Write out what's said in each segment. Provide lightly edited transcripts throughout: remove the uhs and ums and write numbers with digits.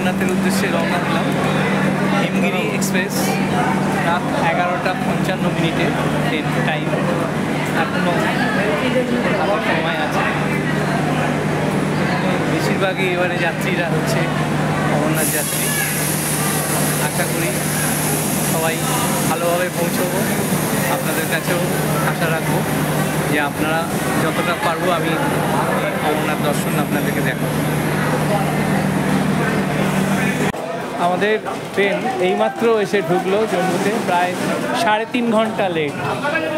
অমরনাথের উদ্দেশ্যে রওনা দিলাম। হিমগিরি এক্সপ্রেস রাত 11:55 ট্রেন টাইম, এখনও সময় আছে। বেশিরভাগই এবারে যাত্রীরা হচ্ছে অমরনাথ যাত্রী। আশা করি সবাই ভালোভাবে পৌঁছবো। আপনাদের কাছেও আশা রাখবো যে আপনারা যতটা পারবো আমি অমরনাথ দর্শন আপনাদেরকে দেখাবো। আমাদের ট্রেন এইমাত্র এসে ঢুকলো জম্মুতে, প্রায় 3.5 ঘন্টা লেট।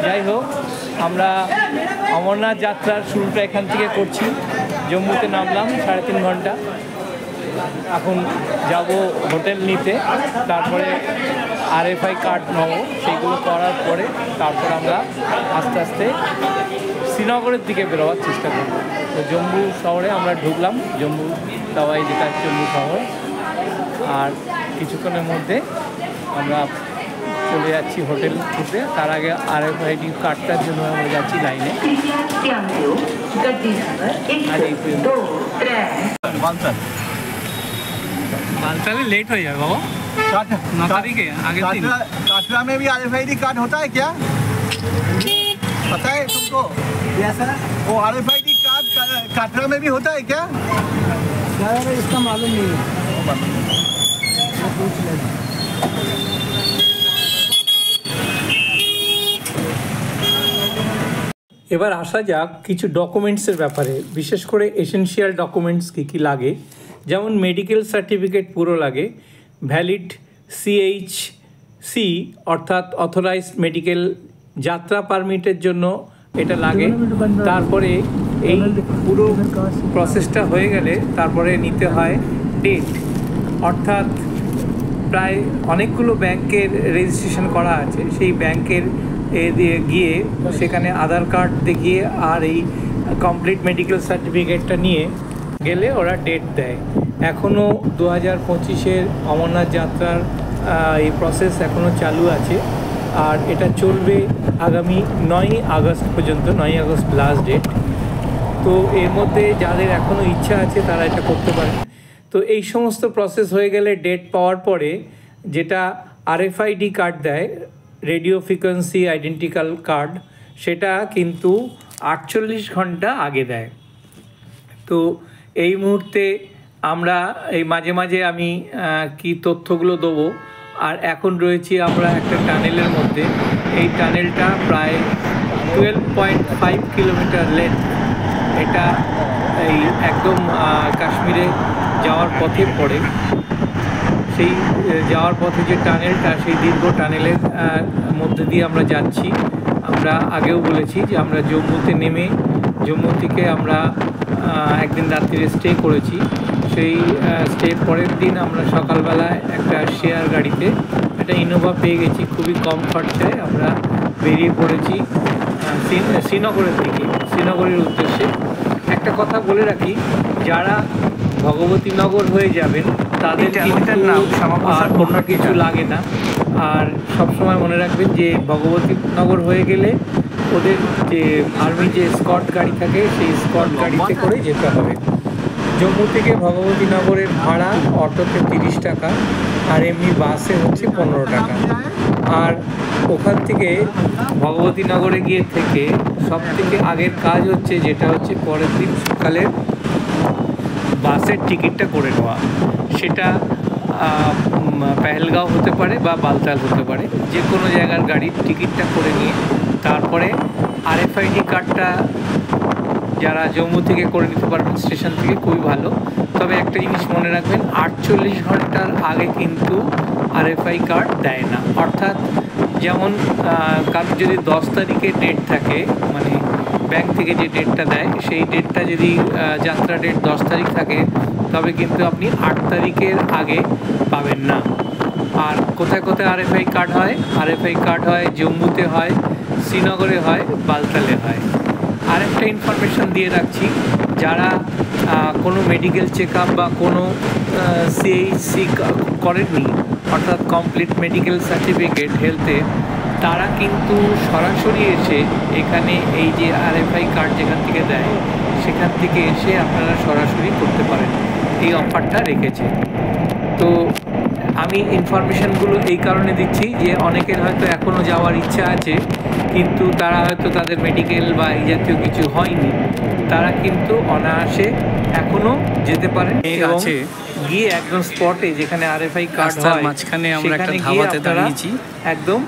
যাই হোক, আমরা অমরনাথ যাত্রার শুরুটা এখান থেকে করছি। জম্মুতে নামলাম 3.5 ঘন্টা। এখন যাব হোটেল নিতে, তারপরে RFI কার্ড নেবো। সেইগুলো করার পরে তারপর আমরা আস্তে আস্তে শ্রীনগরের দিকে বেরোবার চেষ্টা করব। তো জম্মু শহরে আমরা ঢুকলাম, জম্মু তাওয়াই যেটা জম্মু শহর। আর কিছুক্ষণের মধ্যে আমরা চলে যাচ্ছি হোটেল খুঁজতে। তার আগে RFID কার্ডটার জন্য আমরা যাচ্ছি লাইনে। बालताल लेट हो जाएगा वो 9 तारीख है आगे दिन। काटरा में भी RFID कार्ड होता है क्या, पता है तुमको? सर वो RFID कार्ड काटरा में भी होता है क्या? सर इसका मालूम नहीं है। এবার আসা যাক কিছু ডকুমেন্টসের ব্যাপারে, বিশেষ করে এসেনশিয়াল ডকুমেন্টস কী কী লাগে। যেমন মেডিকেল সার্টিফিকেট পুরো লাগে, ভ্যালিড CHC অর্থাৎ অথরাইজড মেডিকেল যাত্রা পারমিটের জন্য এটা লাগে। তারপরে এই পুরো প্রসেসটা হয়ে গেলে তারপরে নিতে হয় ডেট, অর্থাৎ প্রায় অনেকগুলো ব্যাংকের রেজিস্ট্রেশন করা আছে, সেই ব্যাংকের দিয়ে গিয়ে সেখানে আধার কার্ড দেখিয়ে আর এই কমপ্লিট মেডিকেল সার্টিফিকেটটা নিয়ে গেলে ওরা ডেট দেয়। এখনও 2025-এর অমরনাথ যাত্রার এই প্রসেস এখনও চালু আছে, আর এটা চলবে আগামী 9 আগস্ট পর্যন্ত। 9 আগস্ট লাস্ট ডেট। তো এর মধ্যে যাদের এখনও ইচ্ছা আছে তারা এটা করতে পারে। তো এই সমস্ত প্রসেস হয়ে গেলে ডেট পাওয়ার পরে যেটা RFID কার্ড দেয়, রেডিও ফ্রিকোয়েন্সি আইডেন্টিক্যাল কার্ড, সেটা কিন্তু 48 ঘন্টা আগে দেয়। তো এই মুহূর্তে আমরা এই মাঝে মাঝে আমি কি তথ্যগুলো দেবো। আর এখন রয়েছি আমরা একটা টানেলের মধ্যে। এই টানেলটা প্রায় 12.5 কিলোমিটার লেন্থ। এটা এই একদম কাশ্মীরে যাওয়ার পথে পড়ে। সেই যাওয়ার পথে যে টানেলটা, সেই দীর্ঘ টানেলের মধ্যে দিয়ে আমরা যাচ্ছি। আমরা আগেও বলেছি যে আমরা জম্মুতে নেমে জম্মু থেকে আমরা একদিন রাত্রিরে স্টে করেছি। সেই স্টের পরের দিন আমরা সকালবেলায় একটা শেয়ার গাড়িতে একটা ইনোভা পেয়ে গেছি, খুবই কম খরচায় আমরা বেরিয়ে পড়েছি শ্রীনগরের দিকে, শ্রীনগরের উদ্দেশ্যে। একটা কথা বলে রাখি, যারা ভগবতীনগর হয়ে যাবেন তাদের আর কোনো কিছু লাগে না। আর সবসময় মনে রাখবেন যে ভগবতীনগর হয়ে গেলে ওদের যে আর্মি যে স্কট গাড়ি থাকে, সেই স্কট গাড়িতে করে যেতে হবে। জম্মু থেকে ভগবতীনগরের ভাড়া অটোতে 30 টাকা, আর এমনি বাসে হচ্ছে 15 টাকা। আর ওখান থেকে ভগবতীনগরে গিয়ে থেকে সবথেকে আগের কাজ হচ্ছে যেটা হচ্ছে পরের দিন সকালের বাসের টিকিটটা করে নেওয়া। সেটা পেহেলগাঁও হতে পারে বা বালতাল হতে পারে, যে কোনো জায়গার গাড়ির টিকিটটা করে নিয়ে তারপরে RFID কার্ডটা যারা জম্মু থেকে করে নিতে পারবেন স্টেশন থেকে, খুবই ভালো। তবে একটা জিনিস মনে রাখবেন, 48 ঘন্টার আগে কিন্তু RFI কার্ড দেয় না। অর্থাৎ যেমন কারোর যদি 10 তারিখে ডেট থাকে, মানে ব্যাংক থেকে যে ডেটটা দেয় সেই ডেটটা যদি যাত্রা ডেট 10 তারিখ থাকে, তবে কিন্তু আপনি 8 তারিখের আগে পাবেন না। আর কোথায় কোথায় RFI কার্ড হয়? RFI কার্ড হয় জম্মুতে হয়, শ্রীনগরে হয়, বালতালে হয়। আরেকটা ইনফরমেশান দিয়ে রাখছি, যারা কোনো মেডিকেল চেক আপ বা কোনো CHC করেননি, অর্থাৎ কমপ্লিট মেডিকেল সার্টিফিকেট হেলথে, তারা কিন্তু সরাসরি এসে এখানে এই যে RFI কার্ড যেখান থেকে দেয় সেখান থেকে এসে আপনারা সরাসরি করতে পারেন। এই অফারটা রেখেছে। তো আমি ইনফরমেশানগুলো এই কারণে দিচ্ছি যে অনেকের হয়তো এখনও যাওয়ার ইচ্ছা আছে, কিন্তু তারা হয়তো তাদের মেডিকেল বা এই জাতীয় কিছু হয়নি, তারা কিন্তু অনায়াসে এখনও যেতে পারেন এবং গিয়ে একদম স্পটে যেখানে RFI কার্ড হয় মাঝখানে আমরা একটা সেখানে গিয়ে ধাবাতে আপনারা দাঁড়িয়েছি, একদম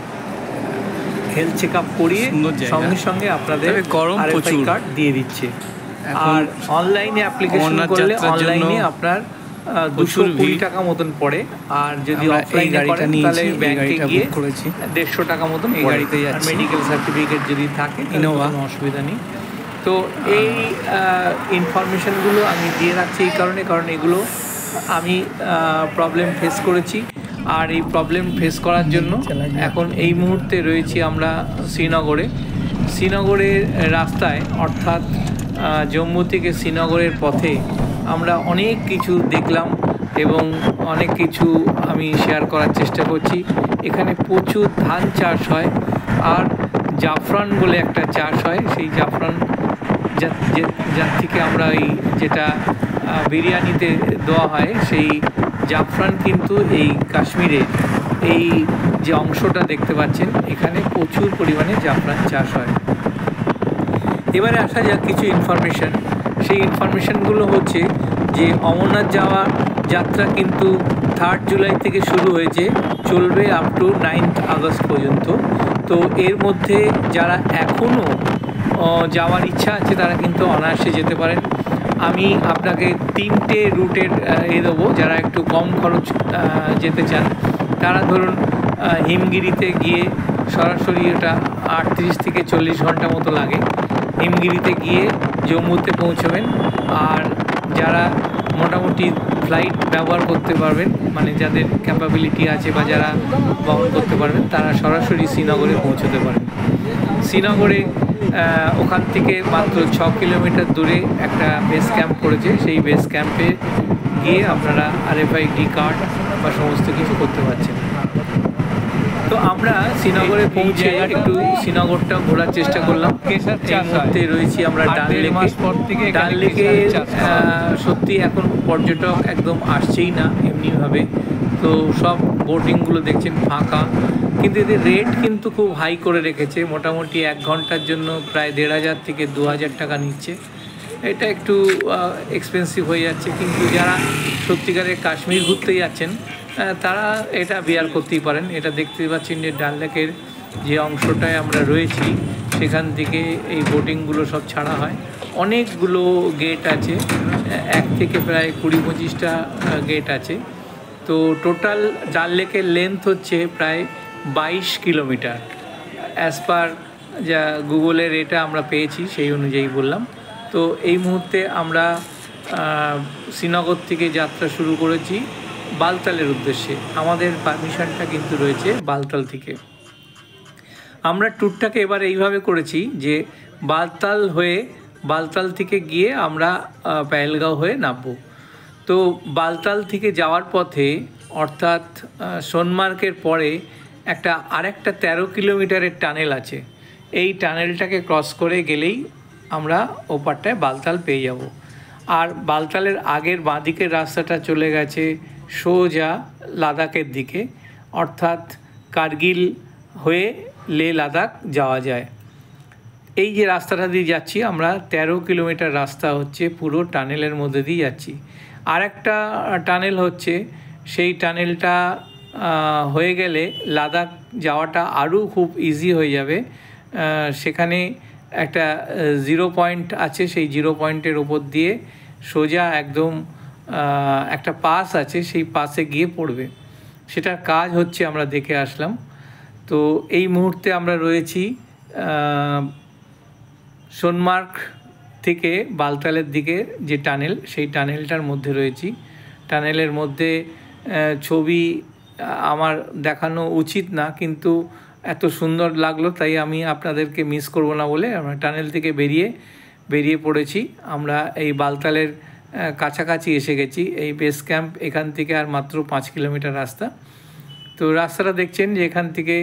হেলথ চেক আপ করিয়ে সঙ্গে সঙ্গে আপনাদের গরম RFI প্রচুর কার্ড দিয়ে দিচ্ছে। আর অনলাইনে অ্যাপ্লিকেশন করলে অনলাইনে আপনার 220 টাকা মতন পড়ে, আর যদি অফলাইনে করেন তাহলে ব্যাংকে গিয়ে 150 টাকা মতন এই গাড়িতে যাচ্ছি। মেডিকেল সার্টিফিকেট যদি থাকে ইনোভা, কোনো অসুবিধা নেই। তো এই ইনফরমেশানগুলো আমি দিয়ে রাখছি এই কারণে, কারণ এগুলো আমি প্রবলেম ফেস করেছি, আর এই প্রবলেম ফেস করার জন্য এখন এই মুহূর্তে রয়েছি আমরা শ্রীনগরের রাস্তায়, অর্থাৎ জম্মু থেকে শ্রীনগরের পথে আমরা অনেক কিছু দেখলাম এবং অনেক কিছু আমি শেয়ার করার চেষ্টা করছি। এখানে প্রচুর ধান চাষ হয়, আর জাফরান বলে একটা চাষ হয়, সেই জাফরান যার থেকে আমরা এই যেটা বিরিয়ানিতে দেওয়া হয় সেই জাফরান কিন্তু এই কাশ্মীরে এই যে অংশটা দেখতে পাচ্ছেন এখানে প্রচুর পরিমাণে জাফরান চাষ হয়। এবারে আসা যাক কিছু ইনফরমেশান। সেই ইনফরমেশানগুলো হচ্ছে যে অমরনাথ যাওয়ার যাত্রা কিন্তু 3 জুলাই থেকে শুরু হয়েছে, চলবে আপ টু 9 আগস্ট পর্যন্ত। তো এর মধ্যে যারা এখনও যাওয়ার ইচ্ছা আছে তারা কিন্তু অনায়াসে যেতে পারেন। আমি আপনাকে 3টে রুটের দেবো, যারা একটু কম খরচ যেতে চান তারা ধরুন হিমগিরিতে গিয়ে সরাসরি ওটা 38 থেকে 40 ঘন্টা মতো লাগে, হিমগিরিতে গিয়ে জম্মুতে পৌঁছবেন। আর যারা মোটামুটি ফ্লাইট ব্যবহার করতে পারবেন, মানে যাদের ক্যাপাবিলিটি আছে বা যারা বহন করতে পারবেন, তারা সরাসরি শ্রীনগরে পৌঁছতে পারেন। শ্রীনগরে ওখান থেকে মাত্র 6 কিলোমিটার দূরে একটা বেস ক্যাম্প করেছে, সেই বেস ক্যাম্পে গিয়ে আপনারা RFID কার্ড বা সমস্ত কিছু করতে পারছেন। তো আমরা শ্রীনগরে পৌঁছে একটু শ্রীনগরটা ঘোরার চেষ্টা করলাম। এই মুহূর্তে রয়েছি আমরা ডাল লেকে। সত্যি এখন পর্যটক একদম আসছেই না এমনিভাবে, তো সব বোটিংগুলো দেখছেন ফাঁকা, কিন্তু এদের রেট কিন্তু খুব হাই করে রেখেছে। মোটামুটি 1 ঘন্টার জন্য প্রায় 1500 থেকে 2000 টাকা নিচ্ছে। এটা একটু এক্সপেন্সিভ হয়ে যাচ্ছে, কিন্তু যারা সত্যিকারের কাশ্মীর ঘুরতে যাচ্ছেন তারা এটা বিয়ার করতেই পারেন। এটা দেখতে পাচ্ছেন যে ডাল লেকের যে অংশটায় আমরা রয়েছি সেখান থেকে এই বোটিংগুলো সব ছাড়া হয়। অনেকগুলো গেট আছে, 1 থেকে প্রায় 20-25টা গেট আছে। তো টোটাল ডাল লেকের লেন্থ হচ্ছে প্রায় 22 কিলোমিটার, অ্যাজ পার যা গুগলের এটা আমরা পেয়েছি সেই অনুযায়ী বললাম। তো এই মুহূর্তে আমরা শ্রীনগর থেকে যাত্রা শুরু করেছি বালতালের উদ্দেশ্যে। আমাদের পারমিশনটা কিন্তু রয়েছে বালতাল থেকে। আমরা ট্যুরটাকে এবার এইভাবে করেছি যে বালতাল থেকে গিয়ে আমরা পেহেলগাঁও হয়ে নামবো। তো বালতাল থেকে যাওয়ার পথে অর্থাৎ সোনমার্গের পরে আরেকটা 13 কিলোমিটারের টানেল আছে। এই টানেলটাকে ক্রস করে গেলেই আমরা ওপারটায় বালতাল পেয়ে যাব। আর বালতালের আগের বাঁদিকের রাস্তাটা চলে গেছে সোজা লাদাখের দিকে, অর্থাৎ কার্গিল হয়ে লে লাদাখ যাওয়া যায়। এই যে রাস্তাটা দিয়ে যাচ্ছি আমরা 13 কিলোমিটার রাস্তা হচ্ছে পুরো টানেলের মধ্যে দিয়ে যাচ্ছি। আর একটা টানেল হচ্ছে, সেই টানেলটা হয়ে গেলে লাদাখ যাওয়াটা আরও খুব ইজি হয়ে যাবে। সেখানে একটা 0 পয়েন্ট আছে, সেই 0 পয়েন্টের ওপর দিয়ে সোজা একদম একটা পাস আছে, সেই পাসে গিয়ে পড়বে। সেটার কাজ হচ্ছে আমরা দেখে আসলাম। তো এই মুহূর্তে আমরা রয়েছি সোনমার্গ থেকে বালতালের দিকে যে টানেল, সেই টানেলটার মধ্যে রয়েছি। টানেলের মধ্যে ছবি আমার দেখানো উচিত না, কিন্তু এত সুন্দর লাগলো তাই আমি আপনাদেরকে মিস করব না বলে আমরা টানেল থেকে বেরিয়ে পড়েছি। আমরা এই বালতালের কাছাকাছি এসে গেছি। এই বেস ক্যাম্প এখান থেকে আর মাত্র 5 কিলোমিটার রাস্তা। তো রাস্তাটা দেখছেন যে এখান থেকে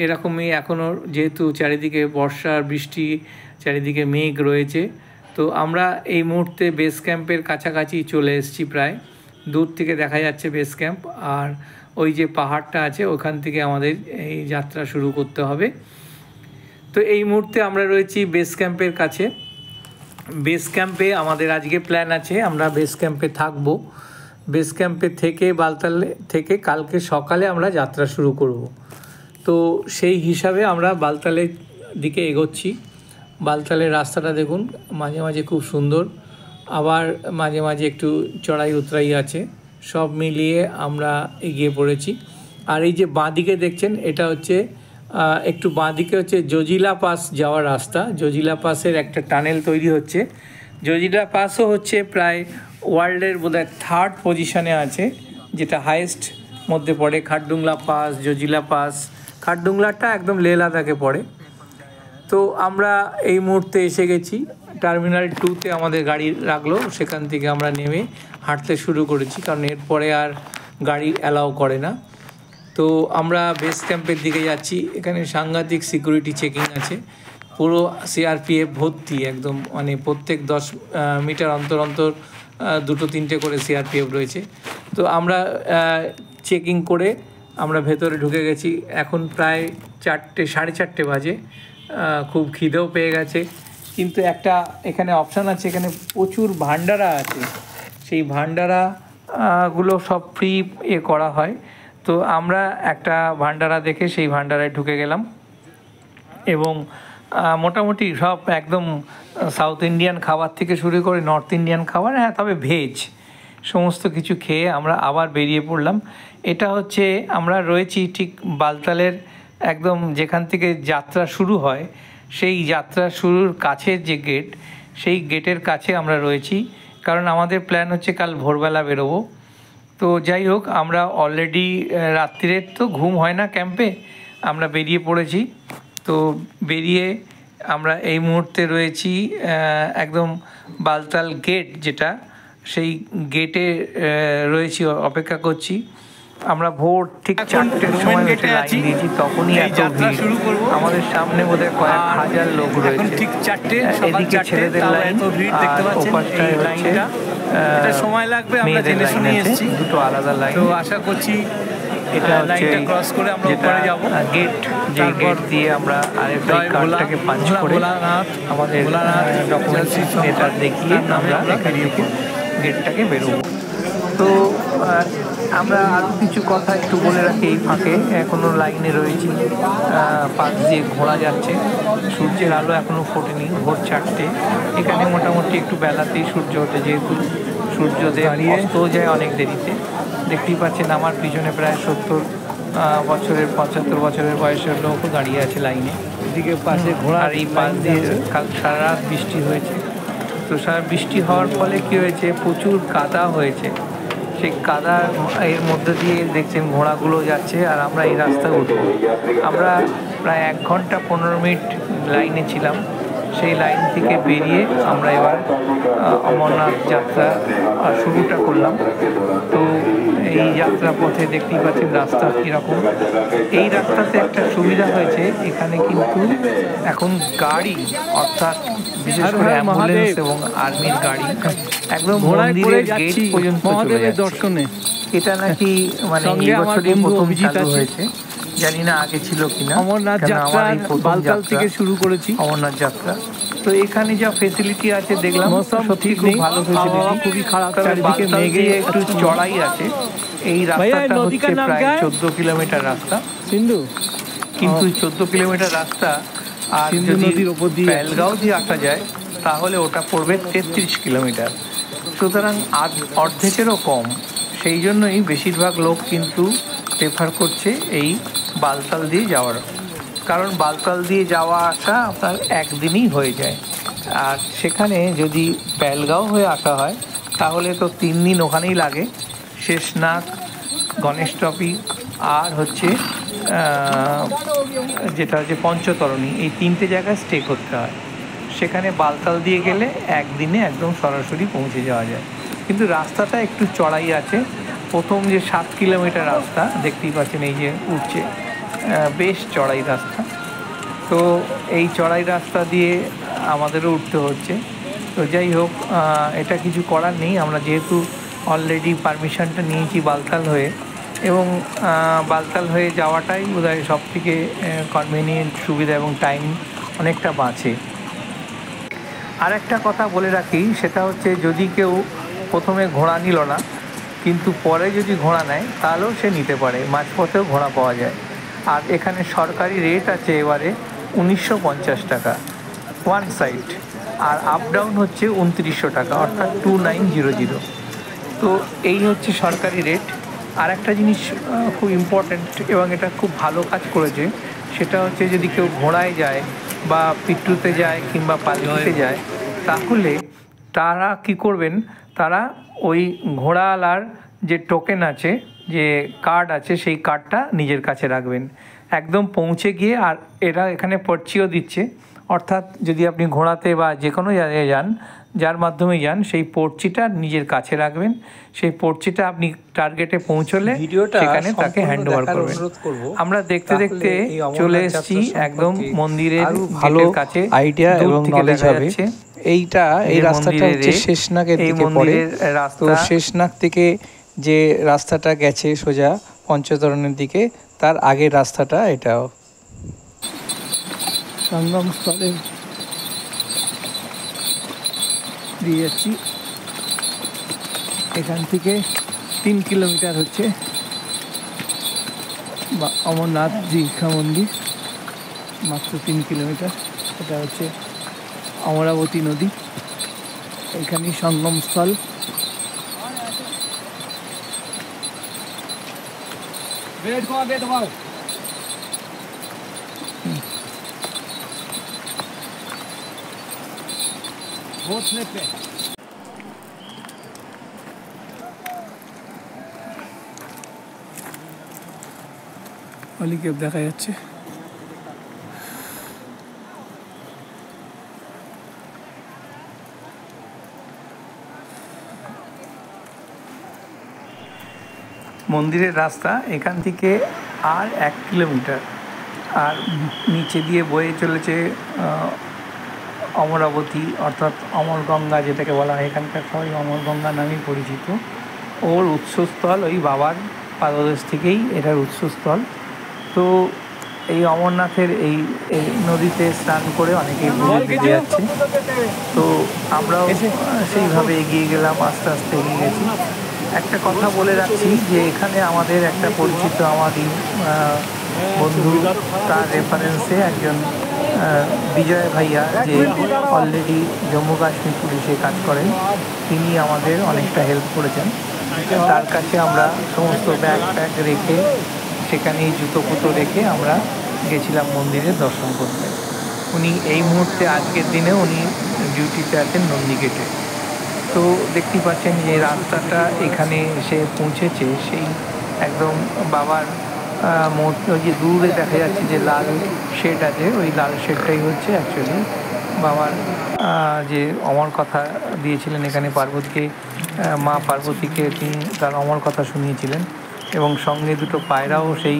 এরকমই এখনও, যেহেতু চারিদিকে বর্ষা বৃষ্টি, চারিদিকে মেঘ রয়েছে, তো আমরা এই মুহূর্তে বেস ক্যাম্পের কাছাকাছি চলে এসেছি, প্রায় দূর থেকে দেখা যাচ্ছে বেস ক্যাম্প, আর ওই যে পাহাড়টা আছে ওখান থেকে আমাদের এই যাত্রা শুরু করতে হবে। তো এই মুহূর্তে আমরা রয়েছি বেস ক্যাম্পের কাছে। বেস ক্যাম্পে আমাদের আজকে প্ল্যান আছে, আমরা বেস ক্যাম্পে থাকবো। বেস ক্যাম্পে থেকে বালতালে থেকে কালকে সকালে আমরা যাত্রা শুরু করব। তো সেই হিসাবে আমরা বালতালের দিকে এগোচ্ছি। বালতালের রাস্তাটা দেখুন, মাঝে মাঝে খুব সুন্দর, আবার মাঝে মাঝে একটু চড়াই উতরাই আছে, সব মিলিয়ে আমরা এগিয়ে পড়েছি। আর এই যে বাঁদিকে দেখছেন, এটা হচ্ছে একটু বাঁদিকে হচ্ছে জজিলা পাস যাওয়ার রাস্তা। জজিলা পাসের একটা টানেল তৈরি হচ্ছে। জজিলা পাসও হচ্ছে প্রায় ওয়ার্ল্ডের বোধহয় 3rd পজিশনে আছে, যেটা হাইয়েস্ট মধ্যে পড়ে। খারডুংলা পাস, জজিলা পাস, খারডুংলাটা একদম লেহ লাদাখে পড়ে। তো আমরা এই মুহূর্তে এসে গেছি টার্মিনাল 2তে, আমাদের গাড়ি রাখলো, সেখান থেকে আমরা নেমে হাঁটতে শুরু করেছি, কারণ এরপরে আর গাড়ি অ্যালাউ করে না। তো আমরা বেস ক্যাম্পের দিকে যাচ্ছি। এখানে সাংঘাতিক সিকিউরিটি চেকিং আছে, পুরো সিআরপিএফ ভর্তি একদম, মানে প্রত্যেক 10 মিটার অন্তর অন্তর 2-3টে করে সিআরপিএফ রয়েছে। তো আমরা চেকিং করে আমরা ভেতরে ঢুকে গেছি। এখন প্রায় 4:30 বাজে। খুব খিদেও পেয়ে গেছে, কিন্তু একটা এখানে অপশান আছে, এখানে প্রচুর ভান্ডারা আছে, সেই ভান্ডারাগুলো সব ফ্রি করা হয়। তো আমরা একটা ভান্ডারা দেখে সেই ভান্ডারায় ঢুকে গেলাম, এবং মোটামুটি সব একদম সাউথ ইন্ডিয়ান খাবার থেকে শুরু করে নর্থ ইন্ডিয়ান খাবার, হ্যাঁ তবে ভেজ, সমস্ত কিছু খেয়ে আমরা আবার বেরিয়ে পড়লাম। এটা হচ্ছে আমরা রয়েছি ঠিক বালতালের একদম যেখান থেকে যাত্রা শুরু হয়, সেই যাত্রা শুরুর কাছের যে গেট, সেই গেটের কাছে আমরা রয়েছি, কারণ আমাদের প্ল্যান হচ্ছে কাল ভোরবেলা বেরোবো। তো যাই হোক, আমরা অলরেডি রাত্রিরের তো ঘুম হয় না ক্যাম্পে, আমরা বেরিয়ে পড়েছি। তো বেরিয়ে আমরা এই মুহূর্তে রয়েছি একদম বালতাল গেট, যেটা সেই গেটে রয়েছি, অপেক্ষা করছি। আমরা ভোর ঠিক 4টের সময় লাইন দিয়েছি, তখনই যাত্রা শুরু করব। আমাদের সামনে বোধহয় কয়েক হাজার লোক রয়েছে। ঠিক 4টে, এদিকে ছেলেদের লাইন, দেখতে পাচ্ছেন এই লাইনটা, এটা সময় লাগবে, আমরা জেনে শুনে এসেছি, দুটো আলাদা লাইন। তো আশা করছি এটা লাইনটা ক্রস করে আমরা উপরে যাব। গেট, যে গেট দিয়ে আমরা আরএফআই কার্ডটাকে পাঞ্চ করে আমাদের ডকুমেন্টস এটা দেখিয়ে আমরা এখান থেকে গেটটাকে বেরোবো। তো আমরা আরও কিছু কথা একটু বলে রাখি এই ফাঁকে। এখনও লাইনে রয়েছি, পাশ দিয়ে ঘোরা যাচ্ছে, সূর্যের আলো এখনও ফোটেনি, ভোর 4টে। এখানে মোটামুটি একটু বেলাতেই সূর্য ওঠে, যেহেতু সূর্যোদয় অস্তও যায় অনেক দেরিতে। দেখতেই পাচ্ছেন আমার পিছনে প্রায় 70 বছরের 75 বছরের বয়সের লোকও দাঁড়িয়ে আছে লাইনে। এদিকে পাশে ঘোড়া, আর এই পাশ দিয়ে কাল সারা রাত বৃষ্টি হয়েছে। তো সারা বৃষ্টি হওয়ার ফলে কী হয়েছে, প্রচুর কাদা হয়েছে। সেই কাদার এর মধ্যে দিয়ে দেখছেন ঘোড়াগুলো যাচ্ছে, আর আমরা এই রাস্তায় উঠব। আমরা প্রায় 1 ঘন্টা 15 মিনিট লাইনে ছিলাম। সেই লাইন থেকে বেরিয়ে আমরা এবার অমরনাথ যাত্রা শুরুটা করলাম। তো এই যাত্রা পথে দেখতেই পাচ্ছেন রাস্তা কীরকম। এই রাস্তাতে একটা সুবিধা হয়েছে, এখানে কিন্তু এখন গাড়ি, অর্থাৎ বিশেষ করে অ্যাম্বুলেন্স এবং আর্মির গাড়ি একদম মন্দিরের গেট পর্যন্ত চলে যাচ্ছে দর্শনে। এটা নাকি মানে এই বছরই প্রথম চালু হয়েছে, জানি না আগে ছিল কিনা। অমরনাথ যাত্রা বালতাল থেকে শুরু করেছি, অমরনাথ যাত্রা। তো এখানে যা ফেসিলিটি আছে দেখলাম সত্যি খুব ভালো ফেসিলিটি, খুবই খারাপ। চারিদিকে মেঘে একটু চড়াই আছে। এই রাস্তাটা হচ্ছে প্রায় 14 কিলোমিটার রাস্তা সিন্ধু, কিন্তু 14 কিলোমিটার রাস্তা আর যদি বেলগাঁও দিয়ে আসা যায় তাহলে ওটা পড়বে 33 কিলোমিটার, সুতরাং অর্ধেকেরও কম। সেই জন্যই বেশিরভাগ লোক কিন্তু প্রেফার করছে এই বালতাল দিয়ে যাওয়ার, কারণ বালতাল দিয়ে যাওয়া আসা আপনার একদিনই হয়ে যায়। আর সেখানে যদি বেলগাঁও হয়ে আসা হয় তাহলে তো 3 দিন ওখানেই লাগে। শেষনাগ, গণেশ টপি আর হচ্ছে যেটা হচ্ছে পঞ্চতরণী, এই 3টে জায়গায় স্টে করতে হয়। সেখানে বালতাল দিয়ে গেলে একদিনে একদম সরাসরি পৌঁছে যাওয়া যায়। কিন্তু রাস্তাটা একটু চড়াই আছে। প্রথম যে 7 কিলোমিটার রাস্তা দেখতেই পাচ্ছেন, এই যে উঠছে, বেশ চড়াই রাস্তা। তো এই চড়াই রাস্তা দিয়ে আমাদেরও উঠতে হচ্ছে। তো যাই হোক, এটা কিছু করার নেই, আমরা যেহেতু অলরেডি পারমিশনটা নিয়েছি বালতাল হয়ে, এবং বালতাল হয়ে যাওয়াটাই বোধহয় সব থেকে কনভিনিয়েন্ট, সুবিধা এবং টাইম অনেকটা বাঁচে। আর একটা কথা বলে রাখি, সেটা হচ্ছে যদি কেউ প্রথমে ঘোড়া নিল না কিন্তু পরে যদি ঘোড়া নেয় তাহলেও সে নিতে পারে, মাঝপথেও ঘোড়া পাওয়া যায়। আর এখানে সরকারি রেট আছে এবারে 1950 টাকা ওয়ান সাইড, আর আপ ডাউন হচ্ছে 2900 টাকা, অর্থাৎ 2900। তো এই হচ্ছে সরকারি রেট। আর একটা জিনিস খুব ইম্পর্ট্যান্ট এবং এটা খুব ভালো কাজ করেছে, সেটা হচ্ছে যদি কেউ ঘোড়ায় যায় বা পিট্টুতে যায় কিংবা পালকিতে যায়, তাহলে তারা কি করবেন, তারা ওই ঘোড়াওয়ালার যে টোকেন আছে, যে কার্ড আছে, সেই কার্ডটা নিজের কাছে রাখবেন একদম পৌঁছে গিয়ে। আর এরা এখানে পর্চিও দিচ্ছে, অর্থাৎ যদি আপনি ঘোড়াতে বা যে কোনো জায়গায় যান, যার মাধ্যমে যান, সেই পর্চিটা নিজের কাছে রাখবেন। সেই পর্চিটা আপনি টার্গেটে পৌঁছলে সেখানে তাকে হ্যান্ড ওভার করবেন। আমরা দেখতে দেখতে চলে এসেছি একদম মন্দিরের গেটের কাছে, আইডিয়া এবং নলেজ হবে। এইটা এই রাস্তাটা হচ্ছে শেষনাগের দিকে পড়ে। তো শেষনাগ থেকে যে রাস্তাটা গেছে সোজা পঞ্চতরণের দিকে, তার আগের রাস্তাটা এটাও। সঙ্গম স্থলে দিয়ে যাচ্ছি, এখান থেকে 3 কিলোমিটার হচ্ছে বা অমরনাথ দীক্ষা মন্দির, মাত্র 3 কিলোমিটার। এটা হচ্ছে অমরাবতী নদী, এখানেই সঙ্গমস্থল। অলিকেপ দেখা যাচ্ছে। মন্দিরের রাস্তা এখান থেকে আর 1 কিলোমিটার, আর নিচে দিয়ে বয়ে চলেছে অমরাবতী, অর্থাৎ অমর গঙ্গা যেটাকে বলা হয়, এখানকার সবাই অমর গঙ্গা নামেই পরিচিত। ওর উৎসস্থল ওই বাবার পাদদেশ থেকেই এটার উৎসস্থল। তো এই অমরনাথের এই নদীতে স্নান করে অনেকেই পুজো দিতে যাচ্ছে। তো আমরাও সেইভাবে এগিয়ে গেলাম, আস্তে আস্তে এগিয়ে গেছি। একটা কথা বলে রাখছি যে এখানে আমাদের একটা পরিচিত আমারই বন্ধু, তার রেফারেন্সে একজন বিজয় ভাইয়া, যে অলরেডি জম্মু কাশ্মীর পুলিশে কাজ করেন, তিনি আমাদের অনেকটা হেল্প করেছেন। তার কাছে আমরা সমস্ত ব্যাগ ট্যাগ রেখে, সেখানেই জুতো ফুতো রেখে আমরা গেছিলাম মন্দিরে দর্শন করতে। উনি এই মুহূর্তে আজকের দিনে উনি ডিউটিতে আছেন নন্দীগেটে। তো দেখতে পাচ্ছেন যে রাস্তাটা এখানে এসে পৌঁছেছে, সেই একদম বাবার মূর্তি, ওই যে দূরে দেখা যাচ্ছে যে লাল শেড আছে, ওই লাল শেডটাই হচ্ছে অ্যাকচুয়ালি বাবার যে অমর কথা দিয়েছিলেন এখানে পার্বতীকে, মা পার্বতীকে তিনি তার অমর কথা শুনিয়েছিলেন, এবং সঙ্গে দুটো পায়রাও সেই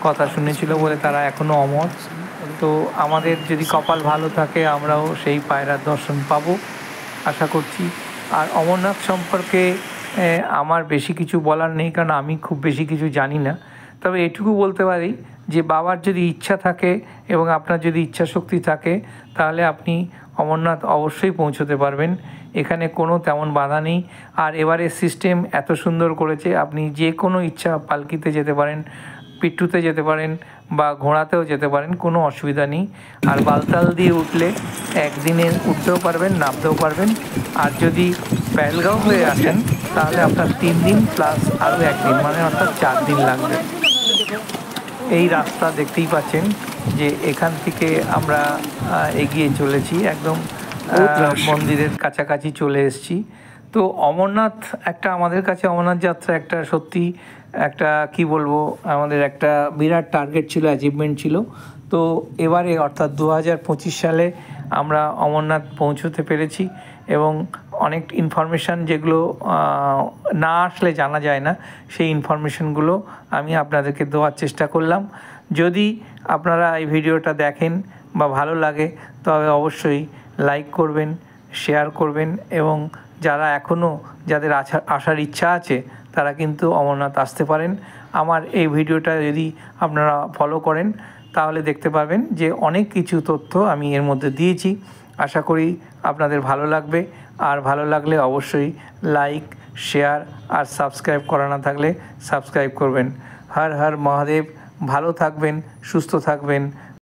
কথা শুনেছিল বলে তারা এখনও অমর। তো আমাদের যদি কপাল ভালো থাকে আমরাও সেই পায়রার দর্শন পাবো আশা করছি। আর অমরনাথ সম্পর্কে আমার বেশি কিছু বলার নেই, কারণ আমি খুব বেশি কিছু জানি না। তবে এটুকু বলতে পারি যে বাবার যদি ইচ্ছা থাকে এবং আপনার যদি ইচ্ছা শক্তি থাকে, তাহলে আপনি অমরনাথ অবশ্যই পৌঁছতে পারবেন। এখানে কোনো তেমন বাধা নেই। আর এবারে সিস্টেম এত সুন্দর করেছে, আপনি যে কোনো ইচ্ছা পালকিতে যেতে পারেন, পিট্টুতে যেতে পারেন বা ঘোড়াতেও যেতে পারেন, কোনো অসুবিধা নেই। আর বালতাল দিয়ে উঠলে একদিনে উঠতেও পারবেন, নামতেও পারবেন। আর যদি পেহেলগাঁও হয়ে আসেন তাহলে আপনার 3 দিন প্লাস আরও 1 দিন, মানে অর্থাৎ 4 দিন লাগবে। এই রাস্তা দেখতেই পাচ্ছেন যে এখান থেকে আমরা এগিয়ে চলেছি, একদম মন্দিরের কাছাকাছি চলে এসেছি। তো অমরনাথ একটা আমাদের কাছে, অমরনাথ যাত্রা একটা সত্যি একটা কি বলবো, আমাদের একটা বিরাট টার্গেট ছিল, অ্যাচিভমেন্ট ছিল। তো এবারে অর্থাৎ 2025 সালে আমরা অমরনাথ পৌঁছতে পেরেছি, এবং অনেক ইনফরমেশান যেগুলো না আসলে জানা যায় না, সেই ইনফরমেশানগুলো আমি আপনাদেরকে দেওয়ার চেষ্টা করলাম। যদি আপনারা এই ভিডিওটা দেখেন বা ভালো লাগে তবে অবশ্যই লাইক করবেন শেয়ার করবেন এবং যারা এখনও যাদের আসার ইচ্ছা আছে তারা কিন্তু অমরনাথ আসতে পারেন। আমার এই ভিডিওটা যদি আপনারা ফলো করেন তাহলে দেখতে পাবেন যে অনেক কিছু তথ্য আমি এর মধ্যে দিয়েছি। আশা করি আপনাদের ভালো লাগবে, আর ভালো লাগলে অবশ্যই লাইক, শেয়ার আর সাবস্ক্রাইব করা না থাকলে সাবস্ক্রাইব করবেন। হর হর মহাদেব। ভালো থাকবেন, সুস্থ থাকবেন।